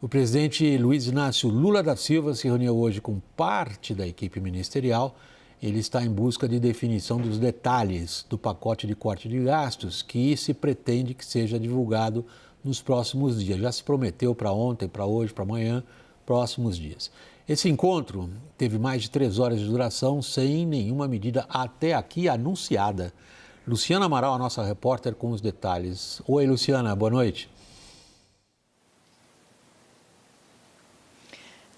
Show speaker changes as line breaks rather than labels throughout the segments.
O presidente Luiz Inácio Lula da Silva se reuniu hoje com parte da equipe ministerial. Ele está em busca de definição dos detalhes do pacote de corte de gastos que se pretende que seja divulgado nos próximos dias. Já se prometeu para ontem, para hoje, para amanhã, próximos dias. Esse encontro teve mais de 3 horas de duração, sem nenhuma medida até aqui anunciada. Luciana Amaral, a nossa repórter, com os detalhes. Oi, Luciana, boa noite.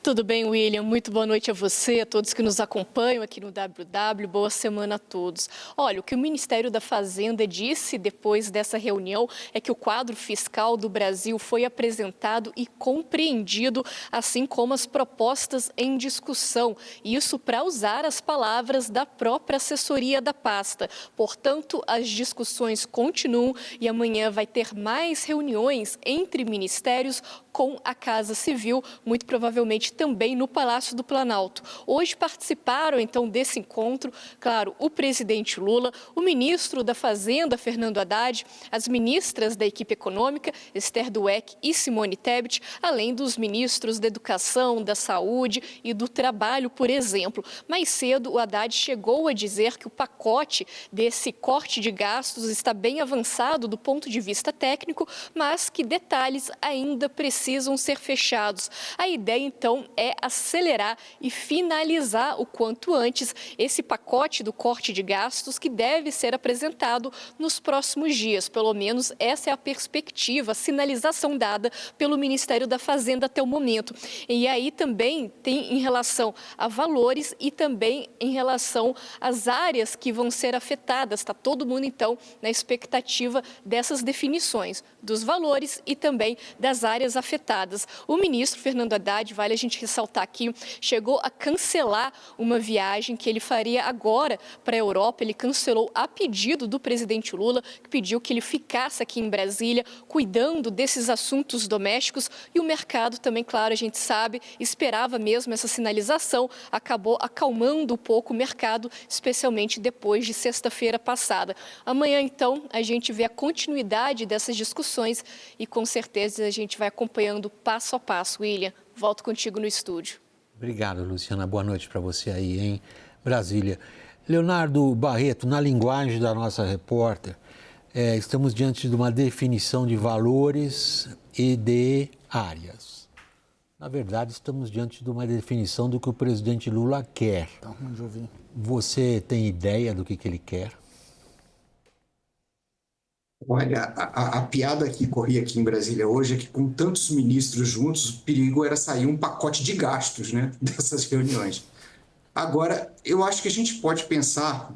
Tudo bem, William? Muito boa noite a você, a todos que nos acompanham aqui no WW. Boa semana a todos. Olha, o que o Ministério da Fazenda disse depois dessa reunião é que o quadro fiscal do Brasil foi apresentado e compreendido, assim como as propostas em discussão. Isso para usar as palavras da própria assessoria da pasta. Portanto, as discussões continuam e amanhã vai ter mais reuniões entre ministérios com a Casa Civil, muito provavelmente também no Palácio do Planalto. Hoje participaram, então, desse encontro, claro, o presidente Lula, o ministro da Fazenda, Fernando Haddad, as ministras da equipe econômica, Esther Dweck e Simone Tebet, além dos ministros da Educação, da Saúde e do Trabalho, por exemplo. Mais cedo, o Haddad chegou a dizer que o pacote desse corte de gastos está bem avançado do ponto de vista técnico, mas que detalhes ainda precisam ser fechados. A ideia, então, é acelerar e finalizar o quanto antes esse pacote do corte de gastos que deve ser apresentado nos próximos dias. Pelo menos essa é a perspectiva, a sinalização dada pelo Ministério da Fazenda até o momento. E aí também tem em relação a valores e também em relação às áreas que vão ser afetadas. Está todo mundo, então, na expectativa dessas definições, dos valores e também das áreas afetadas. O ministro Fernando Haddad, vale a gente ressaltar aqui, chegou a cancelar uma viagem que ele faria agora para a Europa. Ele cancelou a pedido do presidente Lula, que pediu que ele ficasse aqui em Brasília, cuidando desses assuntos domésticos. E o mercado também, claro, a gente sabe, esperava mesmo essa sinalização, acabou acalmando um pouco o mercado, especialmente depois de sexta-feira passada. Amanhã, então, a gente vê a continuidade dessas discussões e, com certeza, a gente vai acompanhando passo a passo. William, volto contigo no estúdio.
Obrigado, Luciana. Boa noite para você aí em Brasília. Leonardo Barreto, na linguagem da nossa repórter, estamos diante de uma definição de valores e de áreas. Na verdade, estamos diante de uma definição do que o presidente Lula quer.
Tá ruim de ouvir.
Você tem ideia do que ele quer?
Olha, a piada que corria aqui em Brasília hoje é que, com tantos ministros juntos, o perigo era sair um pacote de gastos, né, dessas reuniões. Agora, eu acho que a gente pode pensar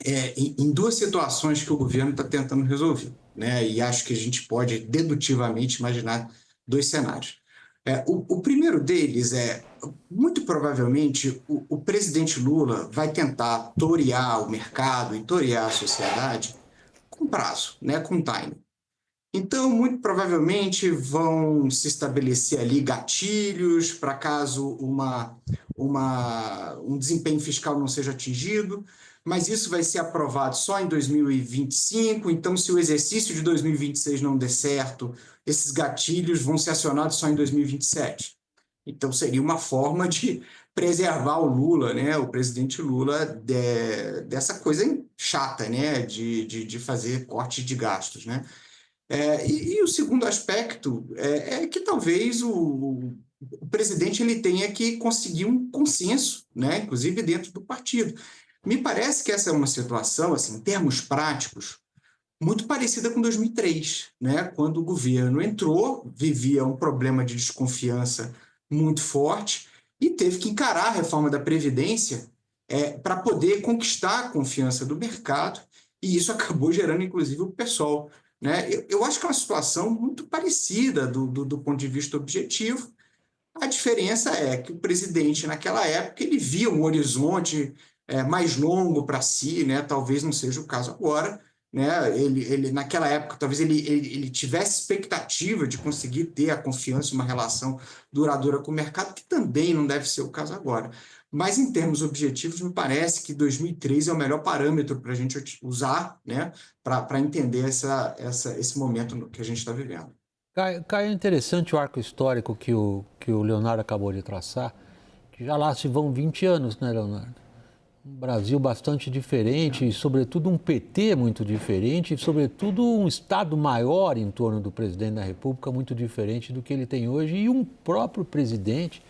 em duas situações que o governo está tentando resolver, né, e acho que a gente pode dedutivamente imaginar dois cenários. O primeiro deles muito provavelmente, o presidente Lula vai tentar torear o mercado e torear a sociedade com prazo, né, com time. Então, muito provavelmente, vão se estabelecer ali gatilhos para caso um desempenho fiscal não seja atingido, mas isso vai ser aprovado só em 2025, então, se o exercício de 2026 não der certo, esses gatilhos vão ser acionados só em 2027. Então, seria uma forma de preservar o Lula, né, o presidente Lula, dessa coisa chata, né, de fazer corte de gastos, né. E o segundo aspecto é que talvez o presidente ele tenha que conseguir um consenso, né, inclusive dentro do partido. Me parece que essa é uma situação, assim, em termos práticos, muito parecida com 2003, né, quando o governo entrou, vivia um problema de desconfiança muito forte e teve que encarar a reforma da Previdência para poder conquistar a confiança do mercado, e isso acabou gerando, inclusive, o PSOL. Né? Eu acho que é uma situação muito parecida do ponto de vista objetivo. A diferença é que o presidente, naquela época, ele via um horizonte mais longo para si, né? Talvez não seja o caso agora. Né? Ele, naquela época, talvez ele tivesse expectativa de conseguir ter a confiança, uma relação duradoura com o mercado, que também não deve ser o caso agora. Mas, em termos objetivos, me parece que 2003 é o melhor parâmetro para a gente usar, né? Para entender esse momento que a gente está vivendo.
Caio, é interessante o arco histórico que o Leonardo acabou de traçar, que já lá se vão 20 anos, né, Leonardo? Um Brasil bastante diferente, e sobretudo um PT muito diferente, e sobretudo um Estado maior em torno do presidente da República, muito diferente do que ele tem hoje, e um próprio presidente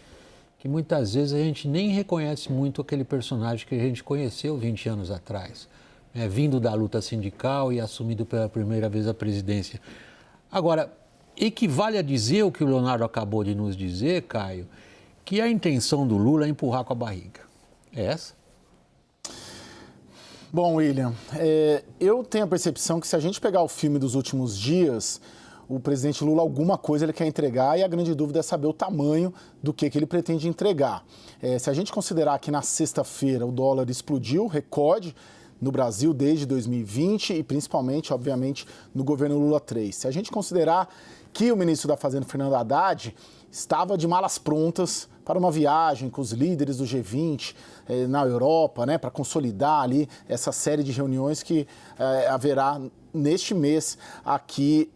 que muitas vezes a gente nem reconhece muito aquele personagem que a gente conheceu 20 anos atrás, né, vindo da luta sindical e assumindo pela primeira vez a presidência. Agora, equivale a dizer o que o Leonardo acabou de nos dizer, Caio, que a intenção do Lula é empurrar com a barriga. É essa?
Bom, William, eu tenho a percepção que se a gente pegar o filme dos últimos dias, o presidente Lula alguma coisa ele quer entregar e a grande dúvida é saber o tamanho do que ele pretende entregar. Se a gente considerar que na sexta-feira o dólar explodiu, recorde no Brasil desde 2020 e principalmente, obviamente, no governo Lula 3. Se a gente considerar que o ministro da Fazenda, Fernando Haddad, estava de malas prontas para uma viagem com os líderes do G20 na Europa, né, para consolidar ali essa série de reuniões que haverá neste mês aqui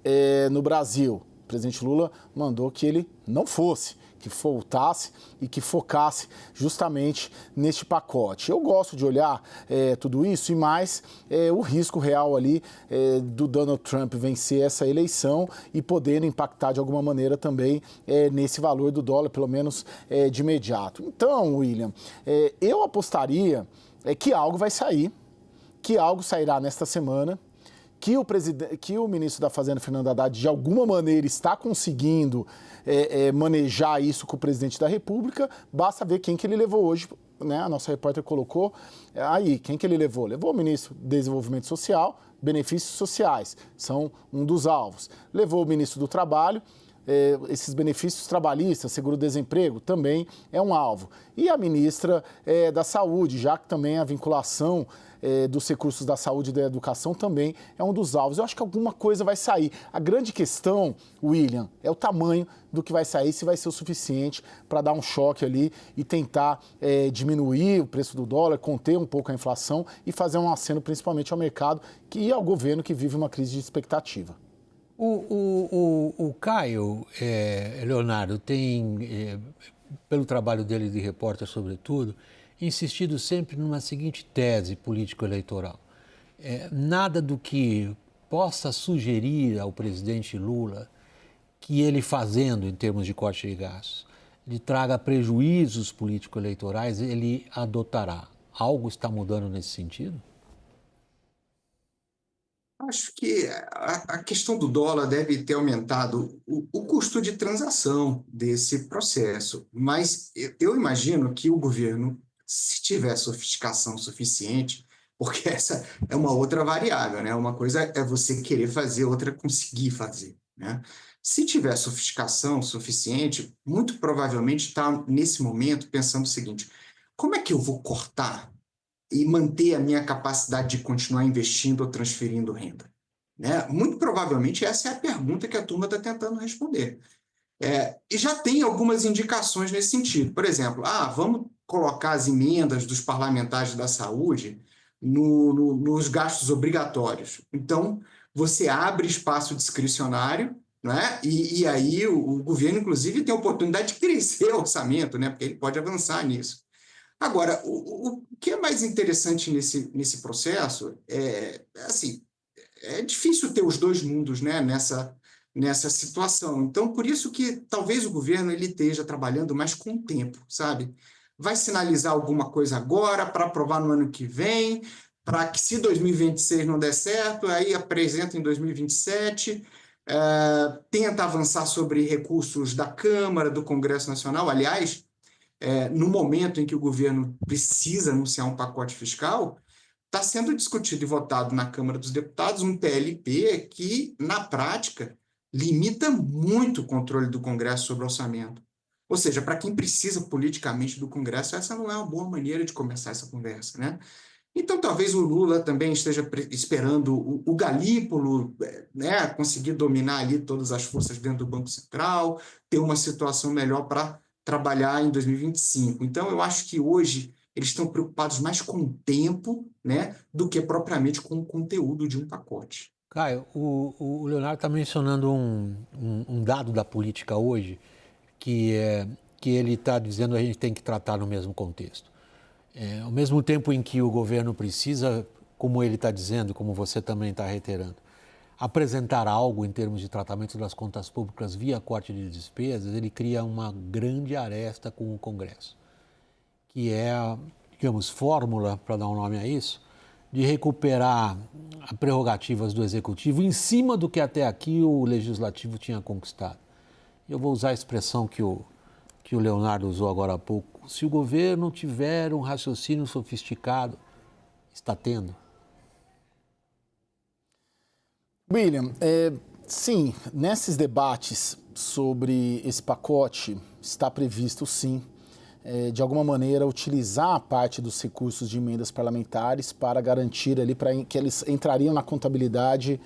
no Brasil. O presidente Lula mandou que ele não fosse, que voltasse e que focasse justamente neste pacote. Eu gosto de olhar tudo isso e mais o risco real ali do Donald Trump vencer essa eleição e poder impactar de alguma maneira também nesse valor do dólar, pelo menos de imediato. Então, William, eu apostaria que algo vai sair, que algo sairá nesta semana, que o ministro da Fazenda, Fernando Haddad, de alguma maneira está conseguindo manejar isso com o presidente da República, basta ver quem que ele levou hoje, né? A nossa repórter colocou aí, quem que ele levou? Levou o ministro do Desenvolvimento Social, benefícios sociais, são um dos alvos. Levou o ministro do Trabalho, esses benefícios trabalhistas, seguro-desemprego, também é um alvo. E a ministra da Saúde, já que também a vinculação dos recursos da saúde e da educação também é um dos alvos. Eu acho que alguma coisa vai sair. A grande questão, William, é o tamanho do que vai sair, se vai ser o suficiente para dar um choque ali e tentar diminuir o preço do dólar, conter um pouco a inflação e fazer um aceno principalmente ao mercado e ao governo que vive uma crise de expectativa.
O Caio, Leonardo, tem, pelo trabalho dele de repórter sobretudo, insistido sempre numa seguinte tese político-eleitoral. Nada do que possa sugerir ao presidente Lula que ele fazendo em termos de corte de gastos, lhe traga prejuízos político-eleitorais, ele adotará. Algo está mudando nesse sentido?
Acho que a questão do dólar deve ter aumentado o custo de transação desse processo, mas eu imagino que o governo, se tiver sofisticação suficiente, porque essa é uma outra variável, né? Uma coisa é você querer fazer, outra é conseguir fazer, né? Se tiver sofisticação suficiente, muito provavelmente está nesse momento pensando o seguinte: como é que eu vou cortar e manter a minha capacidade de continuar investindo ou transferindo renda? Né? Muito provavelmente essa é a pergunta que a turma está tentando responder. E já tem algumas indicações nesse sentido. Por exemplo, vamos colocar as emendas dos parlamentares da saúde nos gastos obrigatórios. Então, você abre espaço discricionário, né? E aí o governo, inclusive, tem a oportunidade de crescer o orçamento, né? Porque ele pode avançar nisso. Agora, o que é mais interessante nesse processo assim, é difícil ter os dois mundos, né, nessa situação. Então, por isso que talvez o governo ele esteja trabalhando mais com o tempo, sabe? Vai sinalizar alguma coisa agora para aprovar no ano que vem, para que se 2026 não der certo, aí apresenta em 2027, tenta avançar sobre recursos da Câmara, do Congresso Nacional. Aliás, no momento em que o governo precisa anunciar um pacote fiscal, está sendo discutido e votado na Câmara dos Deputados um PLP que, na prática, limita muito o controle do Congresso sobre o orçamento. Ou seja, para quem precisa politicamente do Congresso, essa não é uma boa maneira de começar essa conversa, né? Então, talvez o Lula também esteja esperando o Galípolo, né, conseguir dominar ali todas as forças dentro do Banco Central, ter uma situação melhor para trabalhar em 2025. Então, eu acho que hoje eles estão preocupados mais com o tempo, né, do que propriamente com o conteúdo de um pacote.
Caio, o Leonardo está mencionando um dado da política hoje que ele está dizendo que a gente tem que tratar no mesmo contexto. Ao mesmo tempo em que o governo precisa, como ele está dizendo, como você também está reiterando, apresentar algo em termos de tratamento das contas públicas via corte de despesas, ele cria uma grande aresta com o Congresso, que é a, digamos, fórmula, para dar um nome a isso, de recuperar prerrogativas do Executivo em cima do que até aqui o Legislativo tinha conquistado. Eu vou usar a expressão que o Leonardo usou agora há pouco. Se o governo tiver um raciocínio sofisticado, está tendo.
William, sim, nesses debates sobre esse pacote está previsto, sim, de alguma maneira, utilizar a parte dos recursos de emendas parlamentares para garantir ali que eles entrariam na contabilidade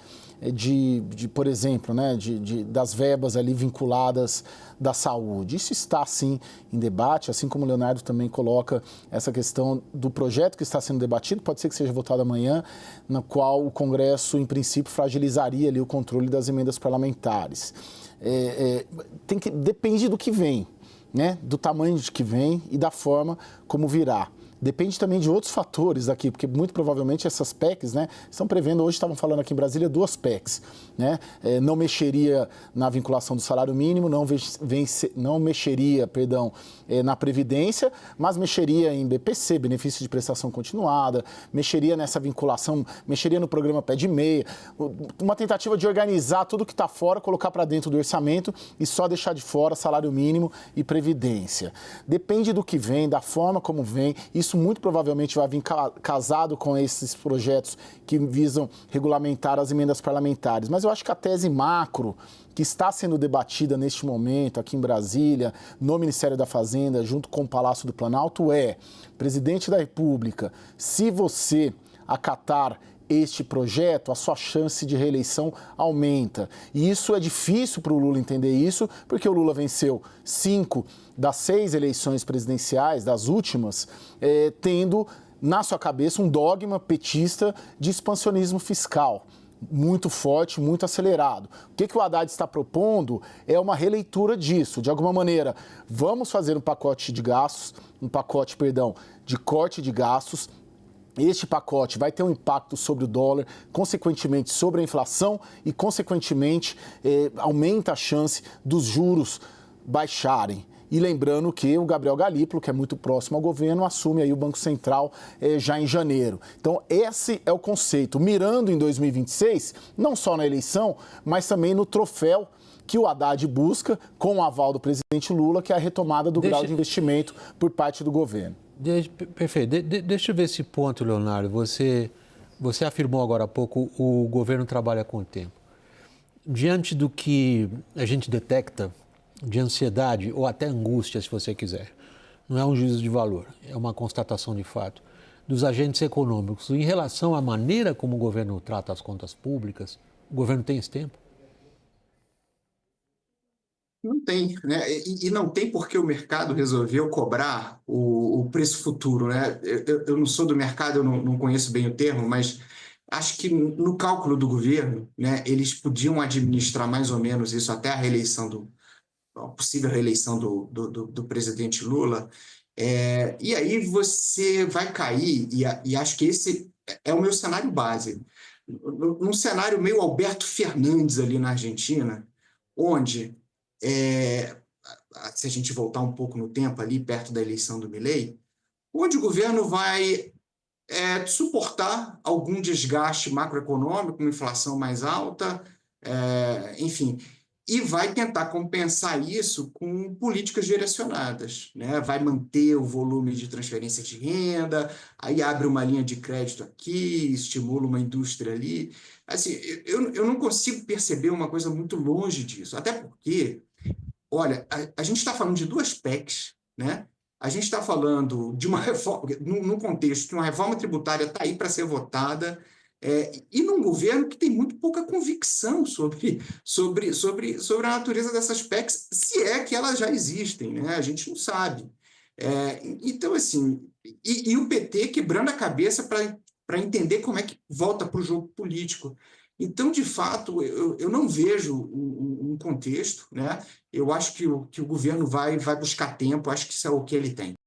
por exemplo, né, das verbas ali vinculadas da saúde. Isso está, sim, em debate, assim como o Leonardo também coloca essa questão do projeto que está sendo debatido, pode ser que seja votado amanhã, na qual o Congresso, em princípio, fragilizaria ali o controle das emendas parlamentares. Depende do que vem, né, do tamanho de que vem e da forma como virá. Depende também de outros fatores aqui, porque muito provavelmente essas PECs, né, estão prevendo, hoje estavam falando aqui em Brasília, 2 PECs. Né? Não mexeria na vinculação do salário mínimo, não mexeria, na Previdência, mas mexeria em BPC, benefício de prestação continuada, mexeria nessa vinculação, mexeria no programa Pé de Meia, uma tentativa de organizar tudo que está fora, colocar para dentro do orçamento e só deixar de fora salário mínimo e Previdência. Depende do que vem, da forma como vem, isso muito provavelmente vai vir casado com esses projetos que visam regulamentar as emendas parlamentares. Mas eu acho que a tese macro que está sendo debatida neste momento aqui em Brasília, no Ministério da Fazenda, junto com o Palácio do Planalto, presidente da República, se você acatar este projeto, a sua chance de reeleição aumenta. E isso é difícil para o Lula entender isso, porque o Lula venceu 5 das 6 eleições presidenciais, das últimas, tendo na sua cabeça um dogma petista de expansionismo fiscal. Muito forte, muito acelerado. O que o Haddad está propondo é uma releitura disso. De alguma maneira, vamos fazer um pacote de corte de gastos. Este pacote vai ter um impacto sobre o dólar, consequentemente sobre a inflação e, consequentemente, aumenta a chance dos juros baixarem. E lembrando que o Gabriel Galípolo, que é muito próximo ao governo, assume aí o Banco Central já em janeiro. Então, esse é o conceito, mirando em 2026, não só na eleição, mas também no troféu que o Haddad busca, com o aval do presidente Lula, que é a retomada do grau de investimento por parte do governo.
Perfeito. Deixa eu ver esse ponto, Leonardo. Você afirmou agora há pouco, o governo trabalha com o tempo. Diante do que a gente detecta de ansiedade ou até angústia, se você quiser, não é um juízo de valor, é uma constatação de fato, dos agentes econômicos em relação à maneira como o governo trata as contas públicas, o governo tem esse tempo?
Não tem, né? E não tem porque o mercado resolveu cobrar o preço futuro, né? Eu não sou do mercado, eu não conheço bem o termo, mas acho que no cálculo do governo, né, eles podiam administrar mais ou menos isso até a possível reeleição do presidente Lula. E aí você vai cair, e acho que esse é o meu cenário base, num cenário meio Alberto Fernandes ali na Argentina, onde se a gente voltar um pouco no tempo ali, perto da eleição do Milei, onde o governo vai suportar algum desgaste macroeconômico, uma inflação mais alta, enfim, e vai tentar compensar isso com políticas direcionadas, né? Vai manter o volume de transferência de renda, aí abre uma linha de crédito aqui, estimula uma indústria ali. Assim, eu não consigo perceber uma coisa muito longe disso, até porque, olha, a gente está falando de 2 PECs, né? A gente está falando de uma reforma, no contexto de uma reforma tributária está aí para ser votada, e num governo que tem muito pouca convicção sobre a natureza dessas PECs, se é que elas já existem, né? A gente não sabe. Então, assim, e o PT quebrando a cabeça para entender como é que volta para o jogo político. Então, de fato, eu não vejo um contexto, né? Eu acho que o governo vai buscar tempo, acho que isso é o que ele tem.